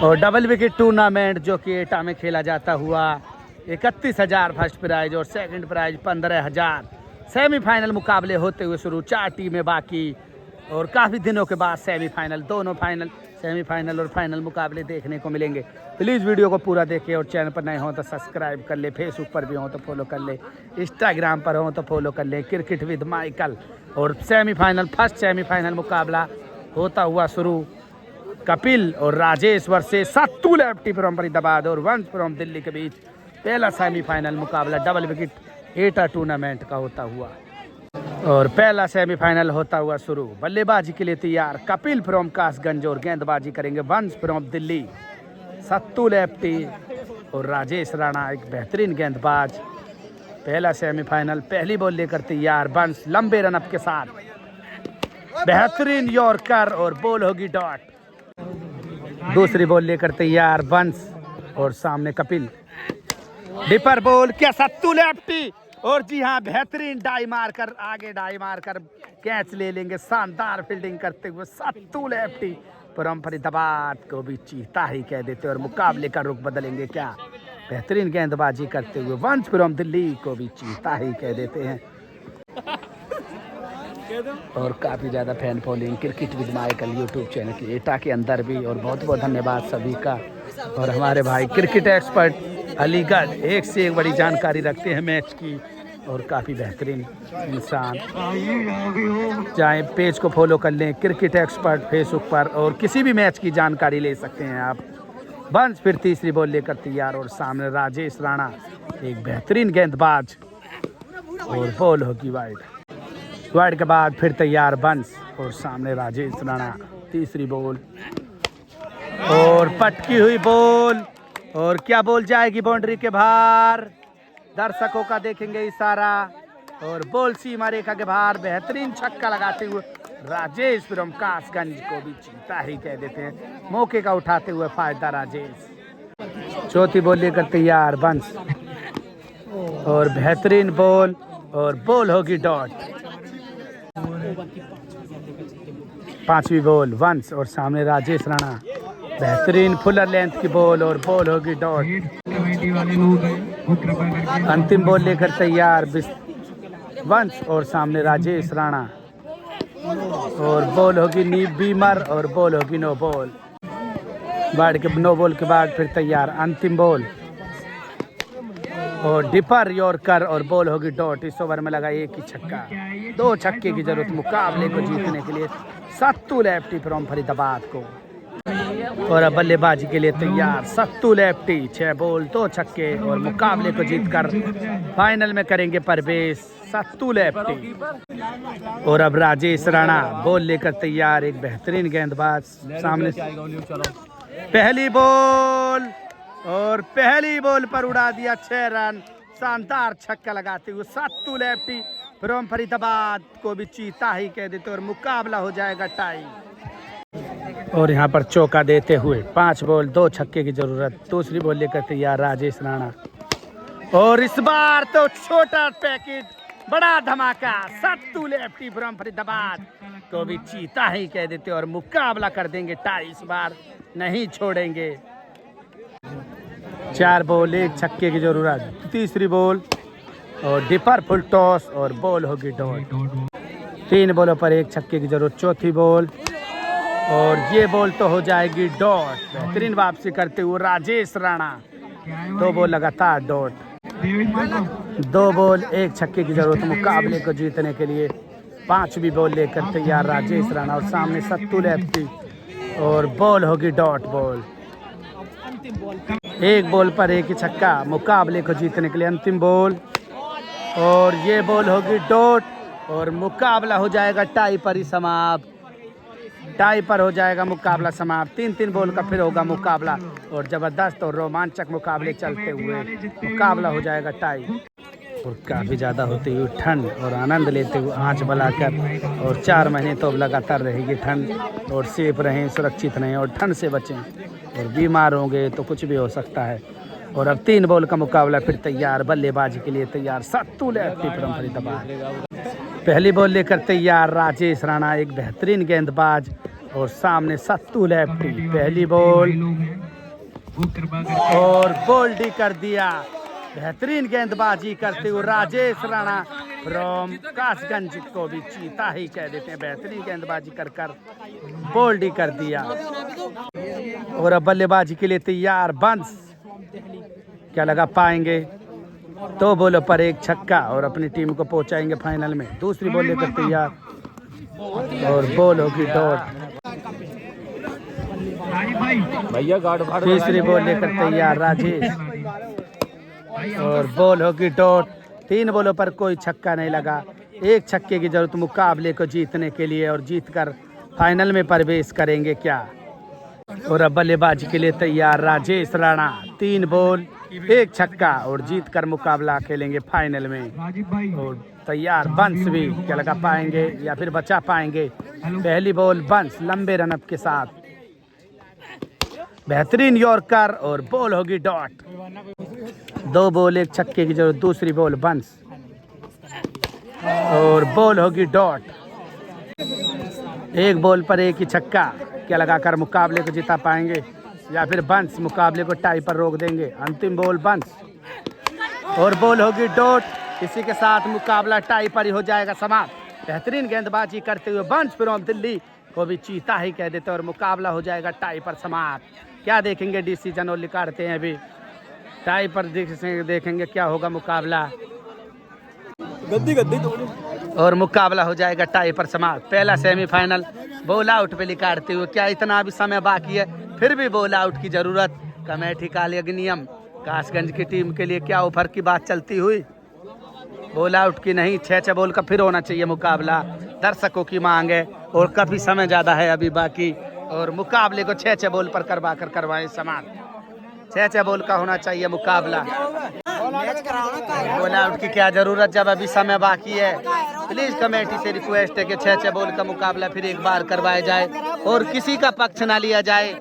और double wicket tournament जो कि एटा में खेला जाता हुआ 31,000 फर्स्ट प्राइज और सेकंड प्राइज 15,000। सेमीफाइनल मुकाबले होते हुए शुरू, 4 टीमें बाकी और काफ़ी दिनों के बाद सेमीफाइनल, दोनों फाइनल, सेमीफाइनल और फाइनल मुकाबले देखने को मिलेंगे। प्लीज़ वीडियो को पूरा देखें और चैनल पर नए हो तो सब्सक्राइब कर ले, फेसबुक पर भी हो तो फॉलो कर ले, इंस्टाग्राम पर हो तो फॉलो कर ले। क्रिकेट विद माइकल और सेमीफाइनल, फर्स्ट सेमीफाइनल मुकाबला होता हुआ शुरू। कपिल और Rajesh versus sattu lefty from Faridabad और वंश फ्रॉम दिल्ली के बीच पहला सेमीफाइनल मुकाबला डबल विकेट एटा टूर्नामेंट का होता हुआ। और पहला सेमीफाइनल होता हुआ शुरू। बल्लेबाजी के लिए तैयार कपिल फ्रॉम कासगंज और गेंदबाजी करेंगे वंश फ्रॉम दिल्ली। सत्तू लेफ्टी और राजेश राणा एक बेहतरीन गेंदबाज। पहला सेमीफाइनल, पहली बॉल लेकर तैयार वंश लंबे रनअप के साथ, बेहतरीन यॉर्कर और बॉल होगी डॉट। दूसरी बॉल लेकर तैयार वंश और सामने कपिल। डिपर बॉल, क्या सत्तू लेफ्टी, और जी हाँ बेहतरीन डाई मारकर, आगे डाई मारकर कैच ले लेंगे। शानदार फील्डिंग करते हुए सत्तू लेफ्टी फ्रॉम फरीदाबाद को भी चीता ही कह देते और मुकाबले का रुख बदलेंगे क्या। बेहतरीन गेंदबाजी करते हुए वंश फ्रॉम दिल्ली को भी चीता ही कह देते हैं। और काफ़ी ज़्यादा fan following cricket with Michael YouTube channel की एटा के अंदर भी, और बहुत बहुत धन्यवाद सभी का। और हमारे भाई क्रिकेट एक्सपर्ट अलीगढ़ एक से एक बड़ी जानकारी रखते हैं मैच की और काफ़ी बेहतरीन इंसान। चाहे पेज को फॉलो कर लें क्रिकेट एक्सपर्ट फेसबुक पर और किसी भी मैच की जानकारी ले सकते हैं आप। वंश फिर तीसरी बॉल लेकर तैयार और सामने राजेश राणा एक बेहतरीन गेंदबाज और बॉल होगी वाइड। वाइड के बाद फिर तैयार वंश और सामने राजेश राणा। तीसरी बॉल और पटकी हुई बॉल, और क्या बॉल जाएगी बाउंड्री के बाहर। दर्शकों का देखेंगे इशारा और बॉल सीमा रेखा के बाहर। बेहतरीन छक्का लगाते हुए राजेश फ्रॉम कासगंज को भी चीता ही कह देते हैं। मौके का उठाते हुए फायदा राजेश। चौथी बॉल लेकर तैयार वंश और बेहतरीन बॉल और बॉल होगी डॉट। पांचवी बॉल वंश और सामने राजेश राणा। बेहतरीन फुलर लेंथ की बॉल और बॉल होगी डॉट। अंतिम बॉल लेकर तैयार वंश और सामने राजेश राणा और बॉल होगी नी बीमर और बॉल होगी नो बॉल। बाद के नो बॉल के बाद फिर तैयार अंतिम बॉल और डिपर यॉर्कर और बॉल होगी डॉट। इस ओवर में लगा एक ही छक्का, 2 छक्के की जरूरत मुकाबले को जीतने के लिए सत्तू लेफ्टी फ्रॉम फरीदाबाद को। और अब बल्लेबाजी के लिए तैयार सत्तू लेफ्टी, 6 बॉल 2 छक्के और मुकाबले को जीतकर फाइनल में करेंगे प्रवेश सत्तू लेफ्टी। और अब राजेश राणा बॉल लेकर तैयार, एक बेहतरीन गेंदबाज सामने। पहली बॉल और पहली बॉल पर उड़ा दिया 6 रन। शानदार छक्का लगाते हुए सत्तू लेफ्टी फ्रॉम फरीदाबाद को भी चीता ही कह देते और मुकाबला हो जाएगा टाई। और यहाँ पर चौका देते हुए 5 बॉल 2 छक्के की जरूरत। दूसरी बॉल लेकर तैयार राजेश राणा और इस बार तो छोटा पैकेट, बड़ा धमाका। सत्तू लेफ्टी फ्रॉम फरीदाबाद को भी चीता ही कह देते और मुकाबला कर देंगे टाई। इस बार नहीं छोड़ेंगे। 4 बॉल 1 छक्के की जरूरत। तीसरी बॉल और डिपर फुल टॉस और बॉल होगी डॉट। 3 बॉलों पर 1 छक्के की जरूरत। चौथी बॉल और ये बॉल तो हो जाएगी डॉट। बेहतरीन वापसी करते हुए राजेश राणा, 2 बॉल लगातार डॉट। 2 बॉल 1 छक्के की जरूरत मुकाबले को जीतने के लिए। 5वीं बॉल लेकर तैयार राजेश राणा और सामने सत्तू लेफ्टी और बॉल होगी डॉट बॉल। 1 बॉल पर 1 ही छक्का मुकाबले को जीतने के लिए। अंतिम बॉल और ये बॉल होगी डॉट और मुकाबला हो जाएगा टाई पर ही समाप्त। टाई पर हो जाएगा मुकाबला समाप्त। 3-3 बॉल का फिर होगा मुकाबला और जबरदस्त और रोमांचक मुकाबले चलते हुए मुकाबला हो जाएगा टाई। और काफ़ी ज़्यादा होती हुई ठंड और आनंद लेते हुए आँच बनाकर, और 4 महीने तो अब लगातार रहेगी ठंड। और सेफ रहें, सुरक्षित रहें और ठंड से बचें, और बीमार होंगे तो कुछ भी हो सकता है। और अब 3 बॉल का मुकाबला फिर तैयार। बल्लेबाजी के लिए तैयार सत्तू लेफ्टी फ्रॉम फरीदाबाद। पहली बॉल लेकर तैयार राजेश राणा, एक बेहतरीन गेंदबाज और सामने सत्तू लेफ्टी। पहली बॉल और बोल्ड कर दिया। बेहतरीन गेंदबाजी करते हुए राजेश राणा फ्रॉम कासगंज को भी चीता ही कह देते हैं। बेहतरीन गेंदबाजी कर बोल्ड कर दिया। और अब बल्लेबाजी के लिए तैयार बंस, क्या लगा पाएंगे? 2 बॉलों पर 1 छक्का और अपनी टीम को पहुंचाएंगे फाइनल में। दूसरी बॉल लेकर तैयार और बॉल होगी डॉट। तीसरी बॉल लेकर तैयार राजेश और बॉल होगी डॉट। 3 बॉलों पर कोई छक्का नहीं लगा। 1 छक्के की जरूरत मुकाबले को जीतने के लिए और जीतकर फाइनल में प्रवेश करेंगे क्या। और अब बल्लेबाजी के लिए तैयार राजेश राणा। 3 बॉल 1 छक्का और जीतकर मुकाबला खेलेंगे फाइनल में। और तैयार बंस भी, क्या लगा पाएंगे या फिर बचा पाएंगे? पहली बॉल बंस लंबे रनअप के साथ, बेहतरीन यॉर्कर और बॉल होगी डॉट। 2 बॉल 1 छक्के की जरूरत। दूसरी बॉल बंस और बॉल होगी डॉट। 1 बॉल पर 1 ही छक्का, क्या लगाकर मुकाबले को जिता पाएंगे या फिर बंस मुकाबले को टाई पर रोक देंगे। अंतिम बॉल बंस और बॉल होगी डॉट। इसी के साथ मुकाबला टाई पर ही हो जाएगा समाप्त। बेहतरीन गेंदबाजी करते हुए बंस फ्रॉम दिल्ली को भी चीता ही कह देते हैं और मुकाबला हो जाएगा टाई पर समाप्त। क्या देखेंगे डिसीजन और निकालते हैं अभी टाई पर देखेंगे क्या होगा मुकाबला। और मुकाबला हो जाएगा टाई पर समाप्त। पहला सेमीफाइनल बॉल आउट पे निकालते हुए, क्या इतना अभी समय बाकी है फिर भी बॉल आउट की जरूरत। कमेटी काले नियम कासगंज की टीम के लिए क्या ऑफर की बात चलती हुई? बॉल आउट की नहीं, 6 बॉल का फिर होना चाहिए मुकाबला। दर्शकों की मांग है और काफी समय ज्यादा है अभी बाकी और मुकाबले को 6 बॉल पर करवाएं समाप्त। 6 बॉल का होना चाहिए मुकाबला। बॉल आउट की क्या जरूरत जब अभी समय बाकी है। प्लीज कमेटी से रिक्वेस्ट है कि 6 बॉल का मुकाबला फिर एक बार करवाया जाए और किसी का पक्ष ना लिया जाए।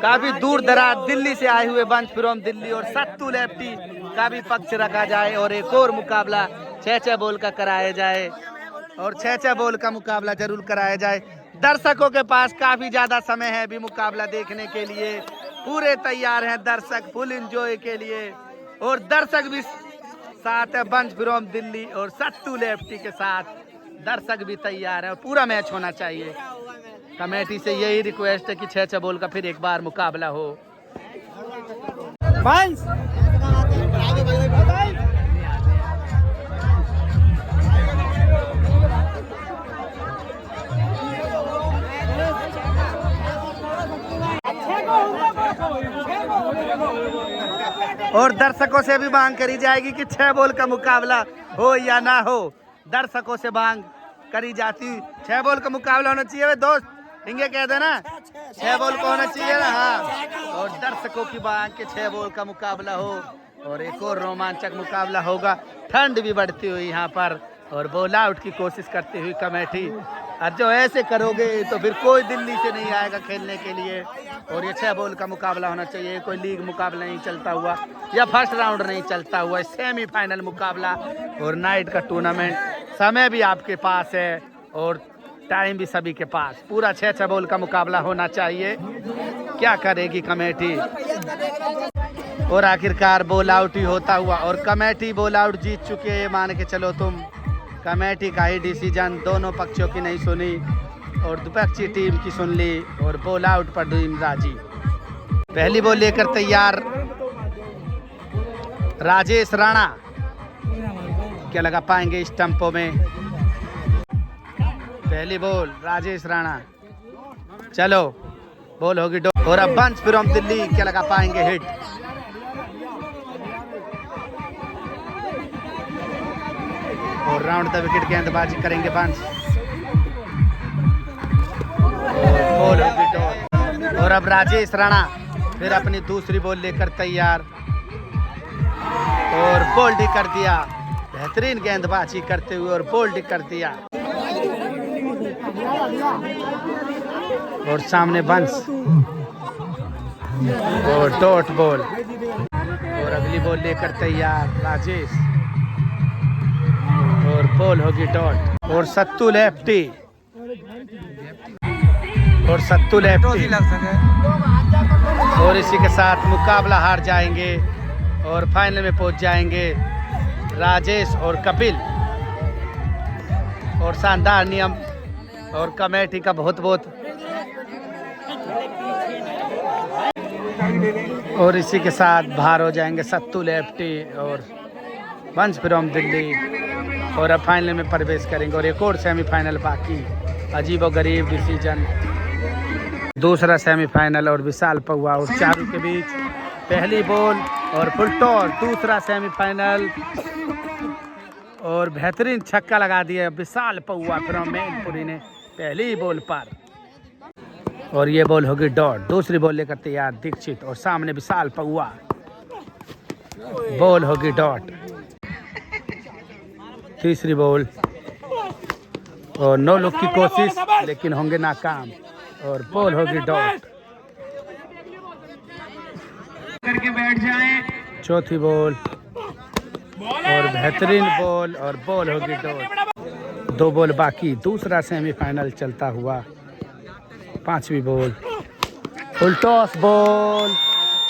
काफी दूर दराज दिल्ली से आए हुए बंस फ्रॉम दिल्ली और सत्तू लेफ्टी का भी पक्ष रखा जाए और एक और मुकाबला 6 बॉल का कराया जाए और 6 बॉल का मुकाबला जरूर कराया जाए। दर्शकों के पास काफी ज्यादा समय है अभी मुकाबला देखने के लिए। पूरे तैयार हैं दर्शक फुल एंजॉय के लिए और दर्शक भी साथ है बंस फ्रॉम दिल्ली और सत्तू लेफ्टी के साथ दर्शक भी तैयार है और पूरा मैच होना चाहिए। कमेटी से यही रिक्वेस्ट है कि 6 बॉल का फिर एक बार मुकाबला हो। और दर्शकों से भी मांग करी जाएगी कि 6 बॉल का मुकाबला हो या ना हो। दर्शकों से मांग करी जाती 6 बॉल का मुकाबला होना चाहिए दोस्त, इंगे कह देना 6 बॉल का होना चाहिए ना। हाँ, और दर्शकों की मांग के 6 बॉल का मुकाबला हो और एक और रोमांचक मुकाबला होगा। ठंड भी बढ़ती हुई यहाँ पर और बॉल आउट की कोशिश करती हुई कमेटी। और जो ऐसे करोगे तो फिर कोई दिल्ली से नहीं आएगा खेलने के लिए और ये 6 बॉल का मुकाबला होना चाहिए। कोई लीग मुकाबला नहीं चलता हुआ या फर्स्ट राउंड नहीं चलता हुआ, सेमीफाइनल मुकाबला और नाइट का टूर्नामेंट। समय भी आपके पास है और टाइम भी सभी के पास। पूरा 6 बॉल का मुकाबला होना चाहिए। क्या करेगी कमेटी? और आखिरकार बॉल आउट ही होता हुआ और कमेटी बॉल आउट जीत चुकी है, ये मान के चलो तुम। कमेटी का ही डिसीजन दोनों पक्षों की नहीं सुनी और विपक्षी टीम की सुन ली और बॉल आउट पर टीम राजी। पहली बॉल लेकर तैयार राजेश राणा, क्या लगा पाएंगे स्टंपों में? पहली बॉल राजेश राणा, चलो बॉल होगी डो। और अब बंस फ्रॉम दिल्ली, क्या लगा पाएंगे हिट? और राउंड द विकेट गेंदबाजी करेंगे बंस, बॉल होगी डॉट। और अब राजेश राणा फिर अपनी दूसरी बॉल लेकर तैयार और बोल्ड कर दिया। बेहतरीन गेंदबाजी करते हुए और बोल्ड कर दिया। और सामने बंस और डॉट बॉल और अगली बॉल लेकर तैयार राजेश और बॉल होगी डॉट। और सत्तू लेफ्टी और और इसी के साथ मुकाबला हार जाएंगे और फाइनल में पहुंच जाएंगे राजेश और कपिल। और शानदार नियम और कमेटी का बहुत बहुत। और इसी के साथ बाहर हो जाएंगे सत्तू लेफ्टी और वंश फ्रॉम दिल्ली। और अब फाइनल में प्रवेश करेंगे और एक और सेमीफाइनल बाकी, अजीब और गरीब डिसीजन। दूसरा सेमीफाइनल और विशाल पौआ और चारू के बीच पहली बॉल और फुल टॉस। दूसरा सेमीफाइनल और बेहतरीन छक्का लगा दिया विशाल पौआ फ्रॉम मैनपुरी ने पहली बॉल पर। और ये बॉल होगी डॉट। दूसरी बॉल लेकर तैयार दीक्षित और सामने विशाल पौआ। बॉल होगी डॉट। तीसरी बॉल और नो लुक की कोशिश लेकिन होंगे नाकाम और बॉल होगी डॉट। करके बैठ जाएं। चौथी बॉल और बेहतरीन बॉल और बॉल होगी डॉट। 2 बॉल बाकी, दूसरा सेमीफाइनल चलता हुआ। 5वीं बॉल फुल टॉस बॉल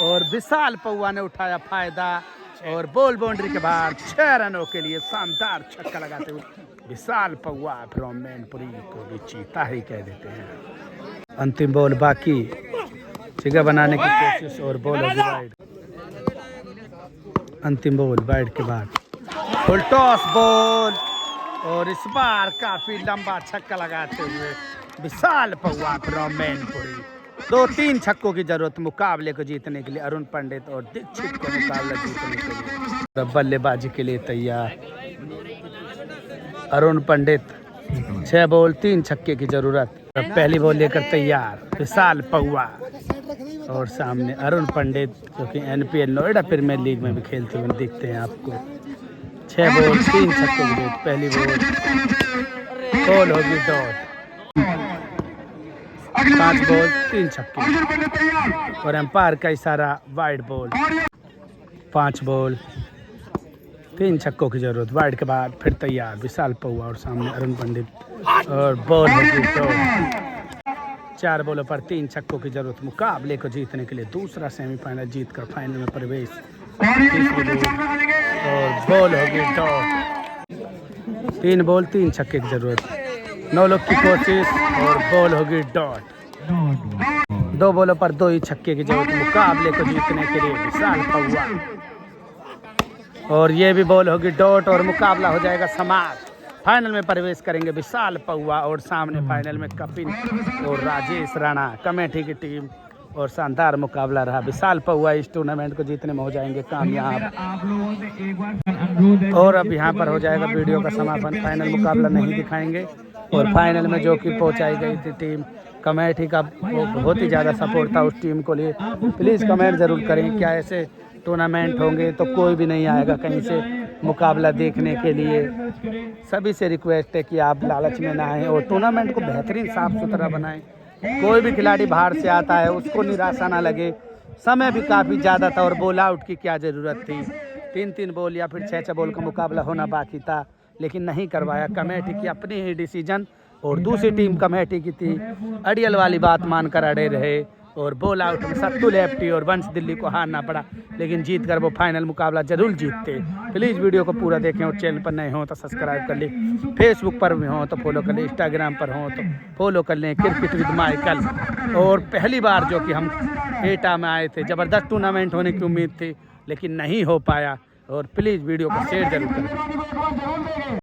और विशाल पौआ ने उठाया फायदा और बॉल बाउंड्री के बाहर 6 रनों के लिए शानदार छक्का लगाते हुए विशाल पौआ फ्रॉम मैनपुरी को भी चीता ही कह देते हैं। अंतिम बॉल बाकी, जगह बनाने की कोशिश और बॉल होगी वाइड। अंतिम बॉल वाइड के बाद फुल टॉस बॉल और इस बार काफी लंबा छक्का लगाते हुए विशाल पौआ फ्रॉम मैनपुरी। 2-3 छक्कों की जरूरत मुकाबले को जीतने के लिए अरुण पंडित और दीक्षित को मुकाबला जीतने के लिए। बल्लेबाजी के लिए तैयार अरुण पंडित। 6 बॉल 3 छक्के की जरूरत। पहली बॉल लेकर तैयार विशाल पौआ और सामने अरुण पंडित जो कि NPL नोएडा प्रीमियर लीग में भी खेलते हुए दिखते हैं आपको। 6 बॉल 3 छक्कों की जरूरत। पहली बॉल होगी डॉट। 5 बॉल 3 छक्के और एम्पायर का इशारा वाइड बॉल। 5 बॉल 3 छक्कों की जरूरत। वाइड के बाद फिर तैयार विशाल पौआ और सामने अरुण पंडित और बॉल होगी डॉट। 4 बॉलों पर 3 छक्कों की जरूरत मुकाबले को जीतने के लिए। दूसरा सेमीफाइनल जीतकर फाइनल में प्रवेश। और बॉल होगी डॉट। 3 बॉल 3 छक्के की जरूरत। 9 लुक की कोशिश और बॉल होगी डॉट। 2 बॉलों पर 2 ही छक्के की जरूरत मुकाबले को जीतने के लिए विशाल पौआ। और ये भी बॉल होगी डॉट और मुकाबला हो जाएगा समाप्त। फाइनल में प्रवेश करेंगे विशाल पौआ और सामने फाइनल में कपिल और राजेश राणा कमेटी की टीम। और शानदार मुकाबला रहा। विशाल पौआ इस टूर्नामेंट को जीतने में हो जाएंगे कामयाब। और अब यहाँ पर हो जाएगा वीडियो का समापन। फाइनल मुकाबला नहीं दिखाएंगे और फाइनल में जो कि पहुँचाई गई थी टीम कमेटी का वो बहुत ही ज़्यादा सपोर्ट था उस टीम को लिए। प्लीज़ कमेंट ज़रूर करें क्या ऐसे टूर्नामेंट होंगे तो कोई भी नहीं आएगा कहीं से मुकाबला देखने के लिए। सभी से रिक्वेस्ट है कि आप लालच में ना आएँ और टूर्नामेंट को बेहतरीन साफ सुथरा बनाएं। कोई भी खिलाड़ी बाहर से आता है उसको निराशा ना लगे। समय भी काफ़ी ज़्यादा था और बॉल आउट की क्या ज़रूरत थी। 3-3 बॉल या फिर 6-6 बॉल का मुकाबला होना बाकी था लेकिन नहीं करवाया। कमेटी की अपनी ही डिसीजन और दूसरी टीम कमेटी की थी। अड़ियल वाली बात मानकर अड़े रहे और बॉल आउट में सत्तू लेफ्टी और वंश दिल्ली को हारना पड़ा लेकिन जीत कर वो फाइनल मुकाबला जरूर जीतते। प्लीज़ वीडियो को पूरा देखें और चैनल पर नए हों तो सब्सक्राइब कर लें। फेसबुक पर भी हों तो फॉलो कर लें। इंस्टाग्राम पर हों तो फॉलो कर लें क्रिकेट विद माइकल। और पहली बार जो कि हम एटा में आए थे, ज़बरदस्त टूर्नामेंट होने की उम्मीद थी लेकिन नहीं हो पाया। और प्लीज़ वीडियो को शेयर जरूर करें।